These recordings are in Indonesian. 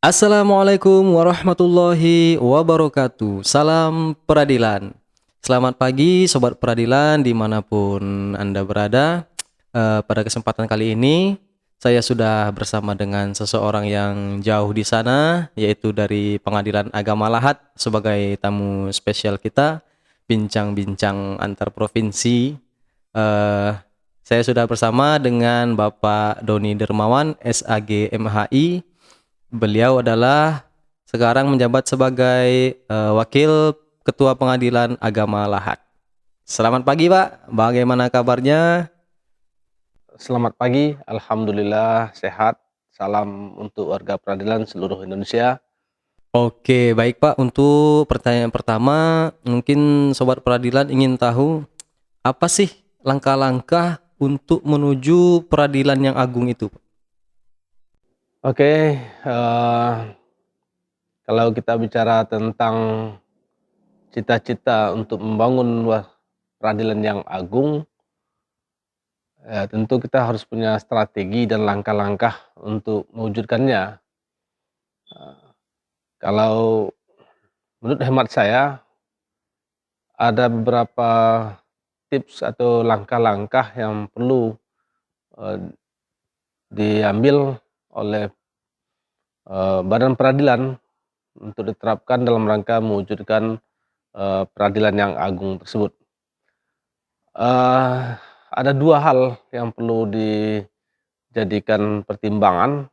Assalamualaikum warahmatullahi wabarakatuh. Salam peradilan. Selamat pagi Sobat Peradilan dimanapun Anda berada. Pada kesempatan kali ini saya sudah bersama dengan seseorang yang jauh di sana, yaitu dari Pengadilan Agama Lahat sebagai tamu spesial kita, bincang-bincang antar provinsi. Eh, saya sudah bersama dengan Bapak Doni Dermawan, SAG MHI. Beliau adalah sekarang menjabat sebagai Wakil Ketua Pengadilan Agama Lahat. Selamat pagi Pak, bagaimana kabarnya? Selamat pagi, alhamdulillah sehat. Salam untuk warga peradilan seluruh Indonesia. Oke, baik Pak. Untuk pertanyaan pertama, mungkin Sobat Peradilan ingin tahu apa sih langkah-langkah untuk menuju peradilan yang agung itu? Oke, kalau kita bicara tentang cita-cita untuk membangun peradilan yang agung, ya tentu kita harus punya strategi dan langkah-langkah untuk mewujudkannya. Kalau menurut hemat saya, ada beberapa tips atau langkah-langkah yang perlu eh, diambil oleh badan peradilan untuk diterapkan dalam rangka mewujudkan peradilan yang agung tersebut. Ada dua hal yang perlu dijadikan pertimbangan.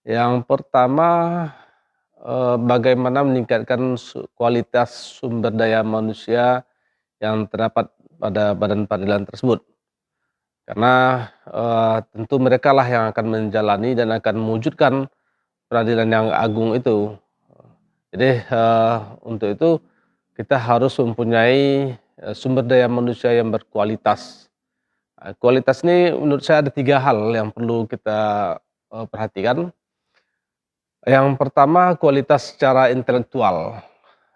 Yang pertama, bagaimana meningkatkan kualitas sumber daya manusia yang terdapat pada badan peradilan tersebut. Karena tentu merekalah yang akan menjalani dan akan mewujudkan peradilan yang agung itu. Jadi untuk itu kita harus mempunyai sumber daya manusia yang berkualitas. Kualitas ini menurut saya ada 3 hal yang perlu kita perhatikan. Yang pertama, kualitas secara intelektual,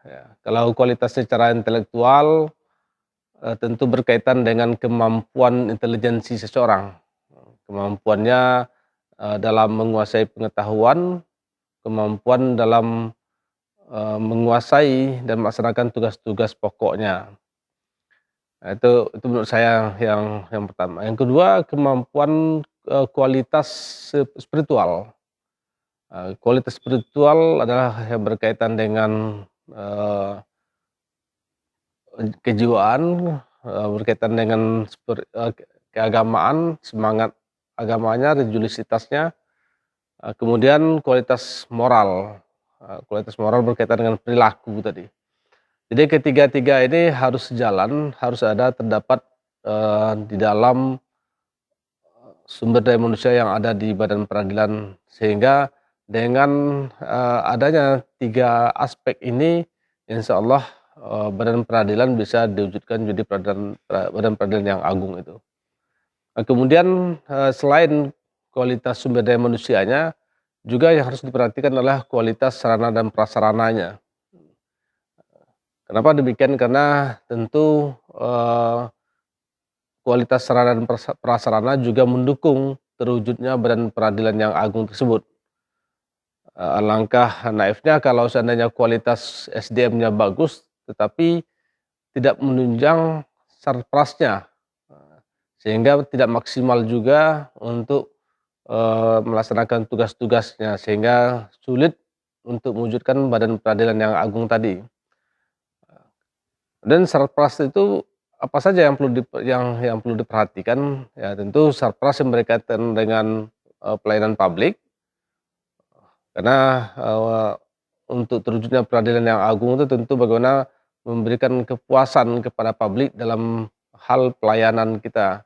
ya. Kalau kualitas secara intelektual tentu berkaitan dengan kemampuan intelijensi seseorang, kemampuannya dalam menguasai pengetahuan, kemampuan dalam menguasai dan melaksanakan tugas-tugas pokoknya. Nah, itu menurut saya yang pertama. Yang kedua, kemampuan kualitas spiritual. Kualitas spiritual adalah yang berkaitan dengan eee, kejiwaan, berkaitan dengan keagamaan, semangat agamanya, religiusitasnya, kemudian kualitas moral. Kualitas moral berkaitan dengan perilaku tadi. Jadi ketiga-tiga ini harus sejalan, harus terdapat di dalam sumber daya manusia yang ada di badan peradilan. Sehingga dengan adanya 3 aspek ini, insya Allah badan peradilan bisa diwujudkan jadi badan peradilan yang agung itu. Nah, kemudian selain kualitas sumber daya manusianya, juga yang harus diperhatikan adalah kualitas sarana dan prasarananya. Kenapa demikian? Karena tentu kualitas sarana dan prasarana juga mendukung terwujudnya badan peradilan yang agung tersebut. Alangkah naifnya kalau seandainya kualitas SDM-nya bagus, tetapi tidak menunjang sarprasnya, sehingga tidak maksimal juga untuk melaksanakan tugas-tugasnya, sehingga sulit untuk mewujudkan badan peradilan yang agung tadi. Dan sarpras itu apa saja yang perlu diperhatikan? Ya tentu sarpras yang berkaitan dengan pelayanan publik, karena untuk terwujudnya peradilan yang agung itu tentu bagaimana memberikan kepuasan kepada publik dalam hal pelayanan kita.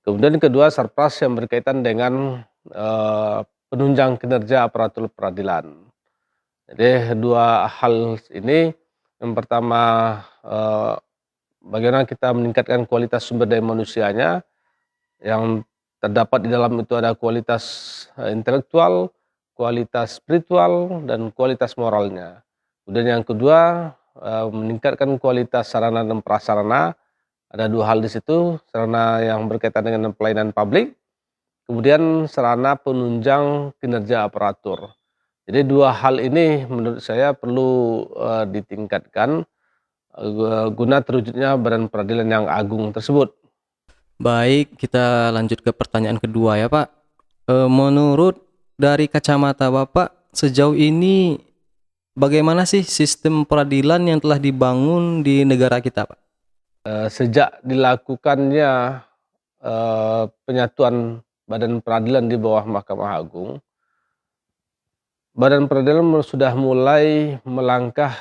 Kemudian kedua, sarpras yang berkaitan dengan penunjang kinerja aparatur peradilan. Jadi dua hal ini, yang pertama bagaimana kita meningkatkan kualitas sumber daya manusianya, yang terdapat di dalam itu ada kualitas intelektual, kualitas spiritual, dan kualitas moralnya. Kemudian yang kedua, meningkatkan kualitas sarana dan prasarana. Ada 2 hal di situ, sarana yang berkaitan dengan pelayanan publik, kemudian sarana penunjang kinerja aparatur. Jadi dua hal ini menurut saya perlu ditingkatkan guna terwujudnya badan peradilan yang agung tersebut. Baik, kita lanjut ke pertanyaan kedua ya Pak. Menurut dari kacamata Bapak, sejauh ini bagaimana sih sistem peradilan yang telah dibangun di negara kita, Pak? Sejak dilakukannya penyatuan badan peradilan di bawah Mahkamah Agung, badan peradilan sudah mulai melangkah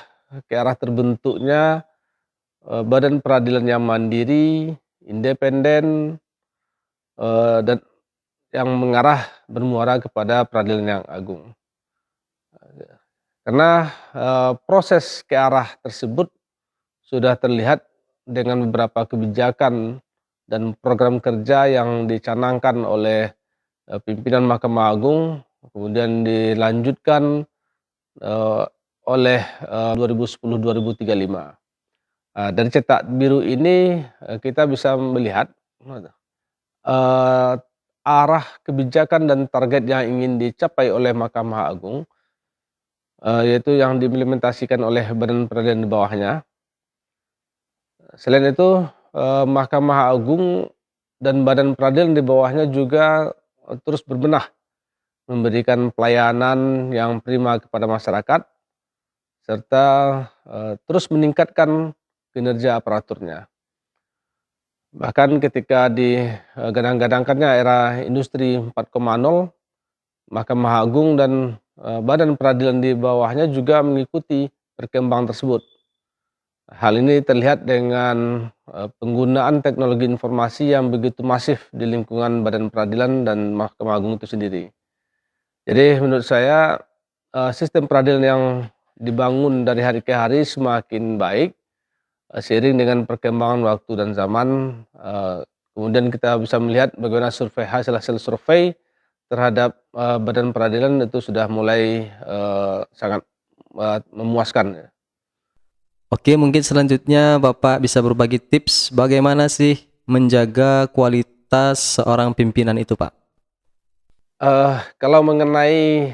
ke arah terbentuknya badan peradilan yang mandiri, independen, dan yang mengarah bermuara kepada peradilan yang agung. Karena proses ke arah tersebut sudah terlihat dengan beberapa kebijakan dan program kerja yang dicanangkan oleh pimpinan Mahkamah Agung, kemudian dilanjutkan oleh 2010-2035. Dari cetak biru ini kita bisa melihat arah kebijakan dan target yang ingin dicapai oleh Mahkamah Agung, yaitu yang diimplementasikan oleh badan peradilan di bawahnya. Selain itu, Mahkamah Agung dan badan peradilan di bawahnya juga terus berbenah memberikan pelayanan yang prima kepada masyarakat, serta terus meningkatkan kinerja aparaturnya. Bahkan ketika digadang-gadangkannya era industri 4.0, Mahkamah Agung dan badan peradilan di bawahnya juga mengikuti perkembangan tersebut. Hal ini terlihat dengan penggunaan teknologi informasi yang begitu masif di lingkungan badan peradilan dan Mahkamah Agung itu sendiri. Jadi menurut saya sistem peradilan yang dibangun dari hari ke hari semakin baik seiring dengan perkembangan waktu dan zaman. Kemudian kita bisa melihat bagaimana hasil survei terhadap badan peradilan itu sudah mulai sangat memuaskan. Oke, mungkin selanjutnya Bapak bisa berbagi tips bagaimana sih menjaga kualitas seorang pimpinan itu, Pak? Kalau mengenai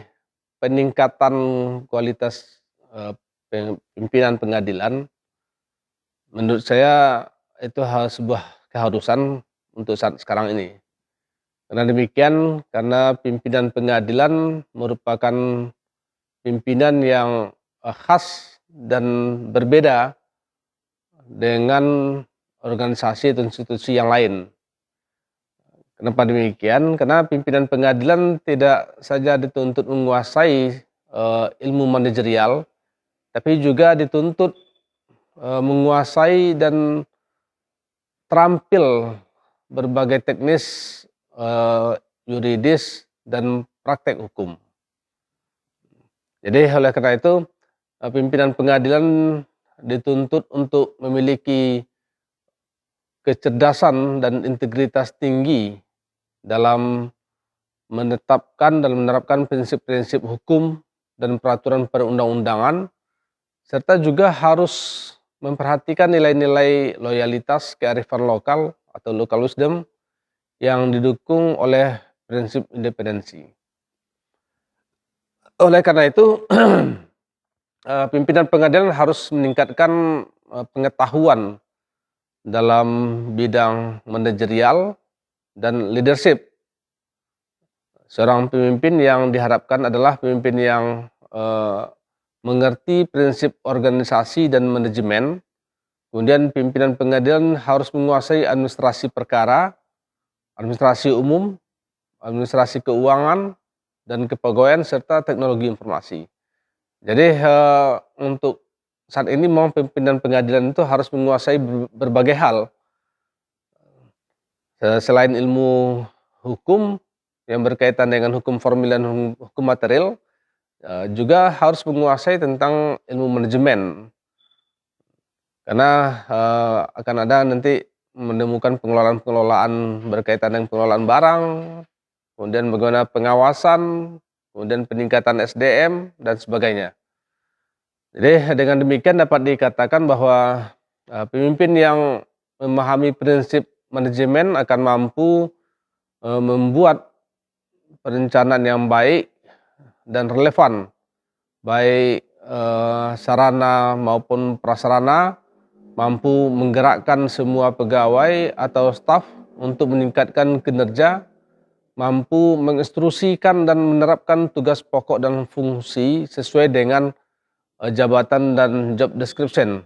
peningkatan kualitas pimpinan pengadilan, menurut saya itu sebuah keharusan untuk saat sekarang ini. Karena demikian, karena pimpinan pengadilan merupakan pimpinan yang khas dan berbeda dengan organisasi atau institusi yang lain. Kenapa demikian? Karena pimpinan pengadilan tidak saja dituntut menguasai ilmu manajerial, tapi juga dituntut menguasai dan terampil berbagai teknis yuridis dan praktek hukum. Jadi oleh karena itu pimpinan pengadilan dituntut untuk memiliki kecerdasan dan integritas tinggi dalam menetapkan dan menerapkan prinsip-prinsip hukum dan peraturan perundang-undangan, serta juga harus memperhatikan nilai-nilai loyalitas kearifan lokal atau local wisdom yang didukung oleh prinsip independensi. Oleh karena itu pimpinan pengadilan harus meningkatkan pengetahuan dalam bidang manajerial dan leadership. Seorang pemimpin yang diharapkan adalah pemimpin yang mengerti prinsip organisasi dan manajemen. Kemudian pimpinan pengadilan harus menguasai administrasi perkara, administrasi umum, administrasi keuangan, dan kepegawaian serta teknologi informasi. Jadi untuk saat ini memang pimpinan pengadilan itu harus menguasai berbagai hal. Selain ilmu hukum yang berkaitan dengan hukum formil dan hukum material, juga harus menguasai tentang ilmu manajemen. Karena akan ada nanti menemukan pengelolaan berkaitan dengan pengelolaan barang, kemudian bagaimana pengawasan, kemudian peningkatan SDM dan sebagainya. Jadi dengan demikian dapat dikatakan bahwa pemimpin yang memahami prinsip manajemen akan mampu membuat perencanaan yang baik dan relevan baik sarana maupun prasarana, mampu menggerakkan semua pegawai atau staf untuk meningkatkan kinerja, mampu menginstruksikan dan menerapkan tugas pokok dan fungsi sesuai dengan jabatan dan job description.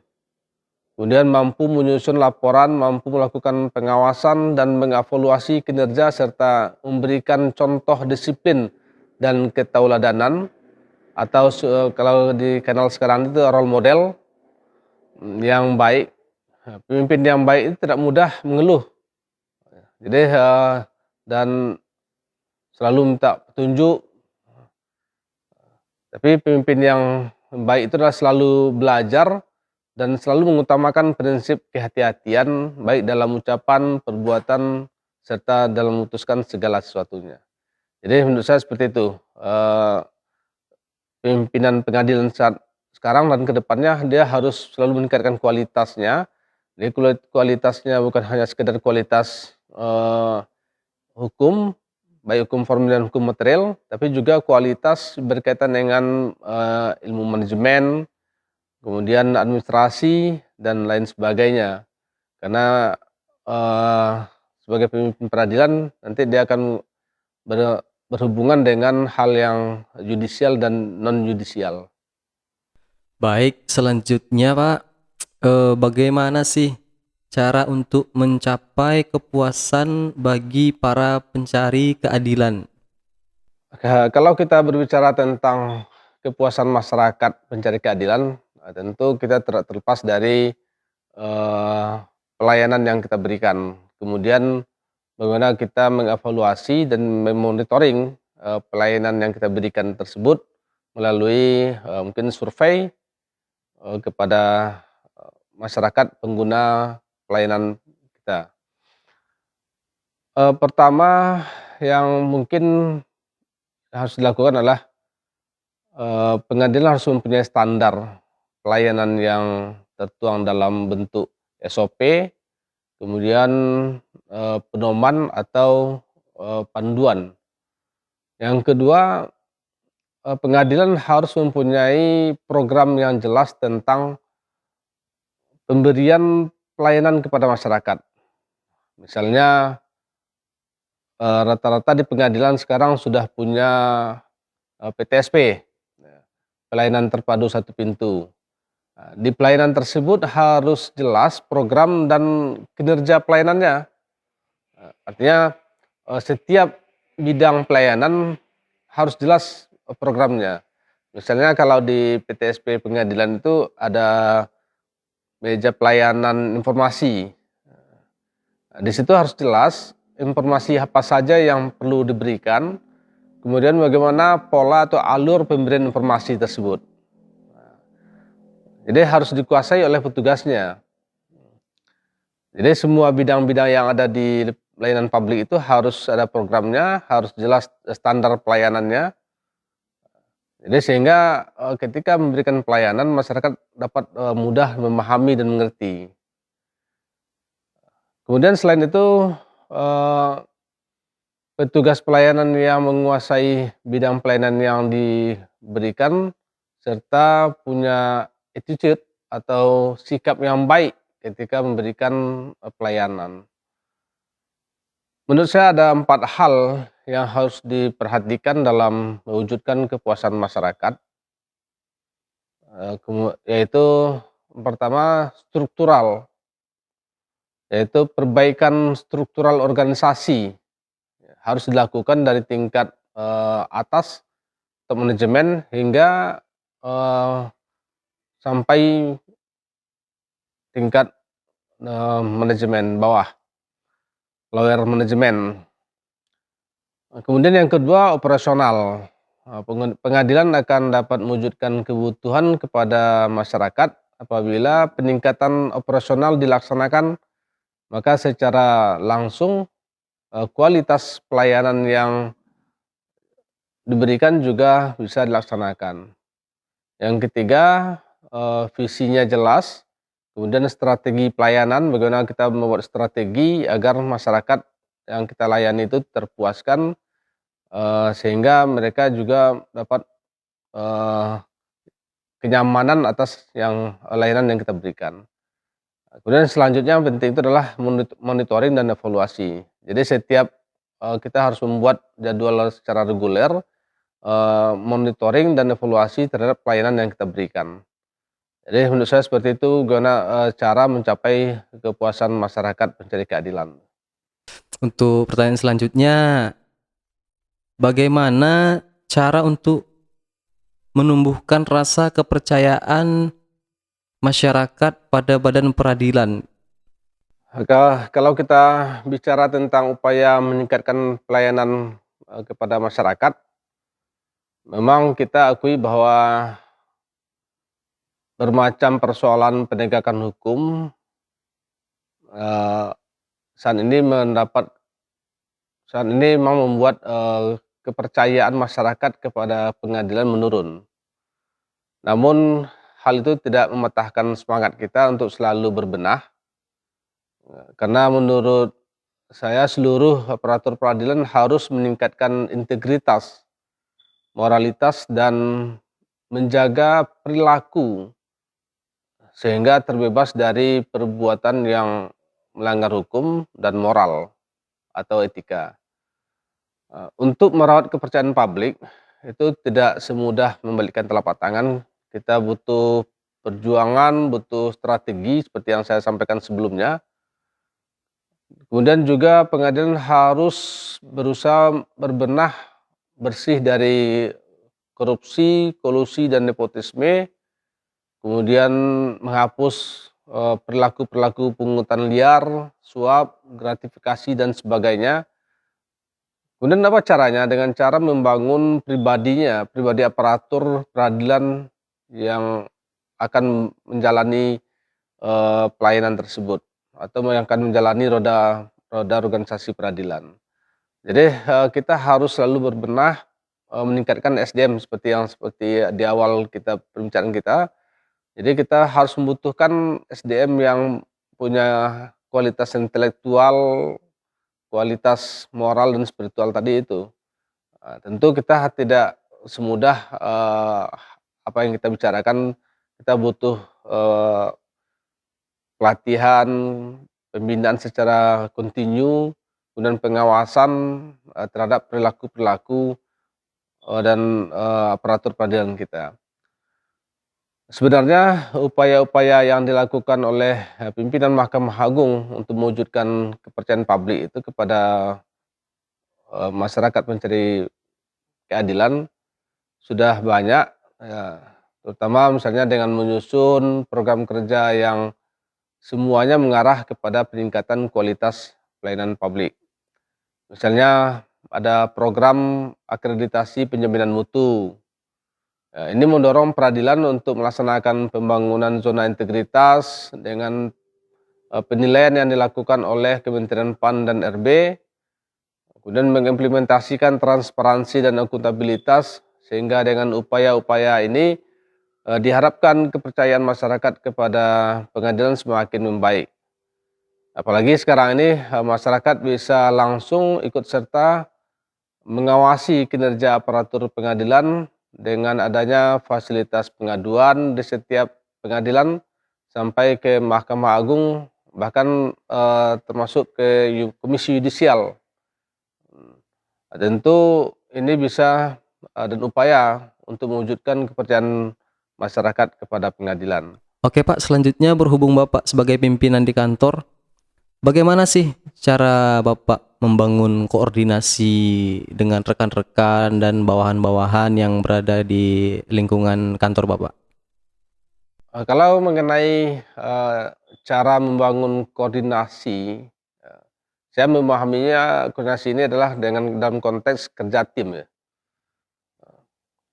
Kemudian mampu menyusun laporan, mampu melakukan pengawasan dan mengevaluasi kinerja serta memberikan contoh disiplin dan ketauladanan atau kalau di kanal sekarang itu role model yang baik. Pemimpin yang baik itu tidak mudah mengeluh. Jadi dan selalu minta petunjuk. Tapi pemimpin yang baik itu adalah selalu belajar dan selalu mengutamakan prinsip kehati-hatian baik dalam ucapan, perbuatan, serta dalam memutuskan segala sesuatunya. Jadi menurut saya seperti itu, pimpinan pengadilan saat sekarang dan kedepannya dia harus selalu meningkatkan kualitasnya. Jadi kualitasnya bukan hanya sekedar kualitas hukum, baik hukum formil dan hukum material, tapi juga kualitas berkaitan dengan ilmu manajemen, kemudian administrasi dan lain sebagainya. Karena sebagai pemimpin peradilan nanti dia akan berhubungan dengan hal yang yudisial dan non yudisial. Baik, selanjutnya Pak, bagaimana sih cara untuk mencapai kepuasan bagi para pencari keadilan? Kalau kita berbicara tentang kepuasan masyarakat pencari keadilan, tentu kita terlepas dari pelayanan yang kita berikan. Kemudian bagaimana kita mengevaluasi dan memonitoring pelayanan yang kita berikan tersebut melalui mungkin survei kepada masyarakat pengguna pelayanan kita. Pertama yang mungkin harus dilakukan adalah pengadilan harus mempunyai standar pelayanan yang tertuang dalam bentuk SOP, kemudian pedoman atau panduan. Yang kedua, pengadilan harus mempunyai program yang jelas tentang pemberian pelayanan kepada masyarakat. Misalnya rata-rata di pengadilan sekarang sudah punya PTSP, pelayanan terpadu satu pintu. Di pelayanan tersebut harus jelas program dan kinerja pelayanannya. Artinya setiap bidang pelayanan harus jelas programnya. Misalnya kalau di PTSP pengadilan itu ada meja pelayanan informasi. Di situ harus jelas informasi apa saja yang perlu diberikan, kemudian bagaimana pola atau alur pemberian informasi tersebut. Jadi harus dikuasai oleh petugasnya. Jadi semua bidang-bidang yang ada di layanan publik itu harus ada programnya, harus jelas standar pelayanannya. Jadi sehingga ketika memberikan pelayanan masyarakat dapat mudah memahami dan mengerti. Kemudian selain itu petugas pelayanan yang menguasai bidang pelayanan yang diberikan serta punya attitude atau sikap yang baik ketika memberikan pelayanan. Menurut saya ada 4 hal yang harus diperhatikan dalam mewujudkan kepuasan masyarakat, yaitu pertama struktural, yaitu perbaikan struktural organisasi harus dilakukan dari tingkat atas atau manajemen hingga sampai tingkat manajemen bawah, lower manajemen. Kemudian yang kedua operasional. Pengadilan akan dapat mewujudkan kebutuhan kepada masyarakat apabila peningkatan operasional dilaksanakan, maka secara langsung kualitas pelayanan yang diberikan juga bisa dilaksanakan. Yang ketiga, visinya jelas, kemudian strategi pelayanan, bagaimana kita membuat strategi agar masyarakat yang kita layani itu terpuaskan, sehingga mereka juga dapat kenyamanan atas layanan yang kita berikan. Kemudian selanjutnya yang penting itu adalah monitoring dan evaluasi. Jadi setiap kita harus membuat jadwal secara reguler, monitoring dan evaluasi terhadap pelayanan yang kita berikan. Jadi menurut saya seperti itu gimana cara mencapai kepuasan masyarakat pencari keadilan. Untuk pertanyaan selanjutnya, bagaimana cara untuk menumbuhkan rasa kepercayaan masyarakat pada badan peradilan? Kalau kita bicara tentang upaya meningkatkan pelayanan kepada masyarakat, memang kita akui bahwa bermacam persoalan penegakan hukum eh, saat ini memang membuat kepercayaan masyarakat kepada pengadilan menurun. Namun hal itu tidak mematahkan semangat kita untuk selalu berbenah, karena menurut saya seluruh aparatur peradilan harus meningkatkan integritas, moralitas, dan menjaga perilaku sehingga terbebas dari perbuatan yang melanggar hukum dan moral atau etika. Untuk merawat kepercayaan publik itu tidak semudah membalikkan telapak tangan. Kita butuh perjuangan, butuh strategi seperti yang saya sampaikan sebelumnya. Kemudian juga pengadilan harus berusaha berbenah bersih dari korupsi, kolusi, dan nepotisme, kemudian menghapus perilaku-perilaku pungutan liar, suap, gratifikasi, dan sebagainya. Kemudian apa caranya? Dengan cara membangun pribadi aparatur peradilan yang akan menjalani pelayanan tersebut atau yang akan menjalani roda organisasi peradilan. Jadi kita harus selalu berbenah meningkatkan SDM seperti di awal perbincangan kita. Jadi kita harus membutuhkan SDM yang punya kualitas intelektual, kualitas moral dan spiritual tadi itu. Tentu kita tidak semudah apa yang kita bicarakan, kita butuh pelatihan, pembinaan secara kontinu, kemudian pengawasan terhadap perilaku-perilaku dan aparatur peradilan kita. Sebenarnya upaya-upaya yang dilakukan oleh pimpinan Mahkamah Agung untuk mewujudkan kepercayaan publik itu kepada masyarakat mencari keadilan sudah banyak, ya, terutama misalnya dengan menyusun program kerja yang semuanya mengarah kepada peningkatan kualitas pelayanan publik. Misalnya ada program akreditasi penjaminan mutu. Ini mendorong peradilan untuk melaksanakan pembangunan zona integritas dengan penilaian yang dilakukan oleh Kementerian PAN dan RB, kemudian mengimplementasikan transparansi dan akuntabilitas, sehingga dengan upaya-upaya ini diharapkan kepercayaan masyarakat kepada pengadilan semakin membaik. Apalagi sekarang ini masyarakat bisa langsung ikut serta mengawasi kinerja aparatur pengadilan dengan adanya fasilitas pengaduan di setiap pengadilan sampai ke Mahkamah Agung, bahkan termasuk ke Komisi Yudisial. Tentu ini bisa dan upaya untuk mewujudkan kepercayaan masyarakat kepada pengadilan. Oke Pak, selanjutnya berhubung Bapak sebagai pimpinan di kantor, bagaimana sih cara Bapak membangun koordinasi dengan rekan-rekan dan bawahan-bawahan yang berada di lingkungan kantor Bapak? Kalau mengenai cara membangun koordinasi, saya memahaminya koordinasi ini adalah dalam konteks kerja tim ya.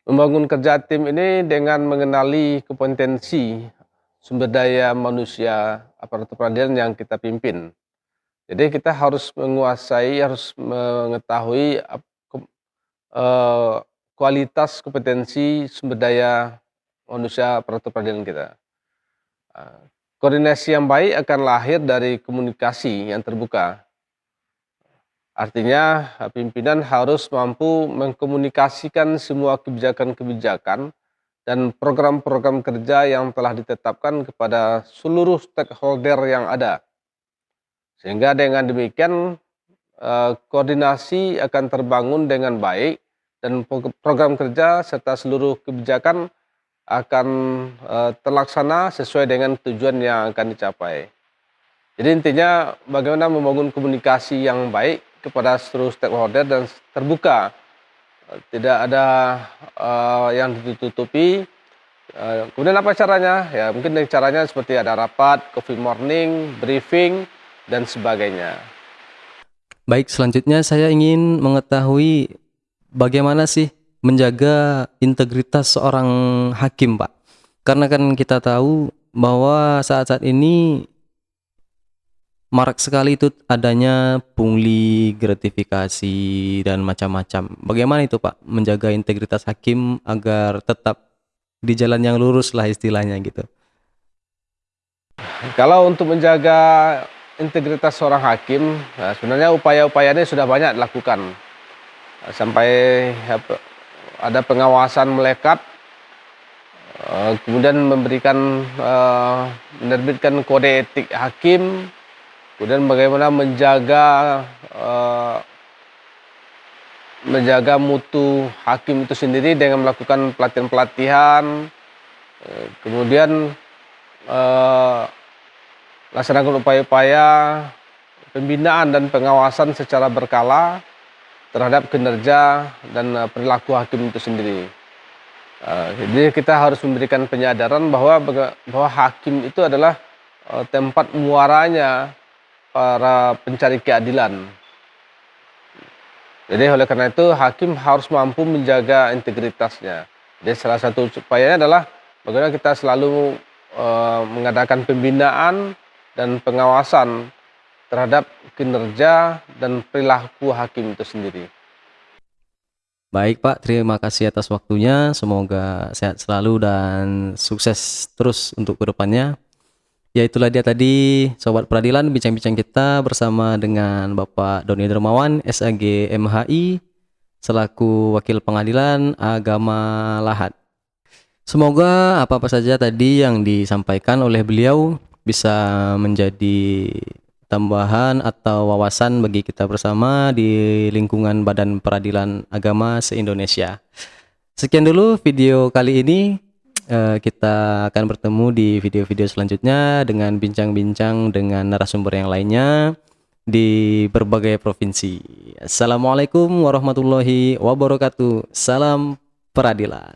Membangun kerja tim ini dengan mengenali kompetensi sumber daya manusia aparatur peradilan yang kita pimpin. Jadi kita harus harus mengetahui kualitas kompetensi sumber daya manusia aparatur peradilan kita. Koordinasi yang baik akan lahir dari komunikasi yang terbuka. Artinya pimpinan harus mampu mengkomunikasikan semua kebijakan-kebijakan dan program-program kerja yang telah ditetapkan kepada seluruh stakeholder yang ada. Sehingga dengan demikian koordinasi akan terbangun dengan baik dan program kerja serta seluruh kebijakan akan terlaksana sesuai dengan tujuan yang akan dicapai. Jadi intinya bagaimana membangun komunikasi yang baik kepada seluruh stakeholder dan terbuka. Tidak ada yang ditutupi. Kemudian apa caranya? Ya mungkin caranya seperti ada rapat, coffee morning, briefing, dan sebagainya. Baik, selanjutnya saya ingin mengetahui bagaimana sih menjaga integritas seorang hakim, Pak. Karena kan kita tahu bahwa saat-saat ini marak sekali itu adanya pungli, gratifikasi, dan macam-macam. Bagaimana itu Pak menjaga integritas hakim agar tetap di jalan yang lurus lah istilahnya gitu. Kalau untuk menjaga integritas seorang hakim, sebenarnya upaya-upayanya sudah banyak dilakukan. Sampai ada pengawasan melekat, kemudian menerbitkan kode etik hakim, kemudian bagaimana menjaga mutu hakim itu sendiri dengan melakukan pelatihan-pelatihan, kemudian laksanakan upaya-upaya pembinaan dan pengawasan secara berkala terhadap kinerja dan perilaku hakim itu sendiri. Jadi kita harus memberikan penyadaran bahwa hakim itu adalah tempat muaranya para pencari keadilan. Jadi oleh karena itu hakim harus mampu menjaga integritasnya. Jadi salah satu upayanya adalah bagaimana kita selalu mengadakan pembinaan dan pengawasan terhadap kinerja dan perilaku hakim itu sendiri. Baik Pak, terima kasih atas waktunya. Semoga sehat selalu dan sukses terus untuk kedepannya. Ya itulah dia tadi Sobat Peradilan, bincang-bincang kita bersama dengan Bapak Doni Dermawan, SAG MHI, selaku Wakil Pengadilan Agama Lahat. Semoga apa-apa saja tadi yang disampaikan oleh beliau bisa menjadi tambahan atau wawasan bagi kita bersama di lingkungan Badan Peradilan Agama se-Indonesia. Sekian dulu video kali ini. Kita akan bertemu di video-video selanjutnya dengan bincang-bincang dengan narasumber yang lainnya di berbagai provinsi. Assalamualaikum warahmatullahi wabarakatuh. Salam peradilan.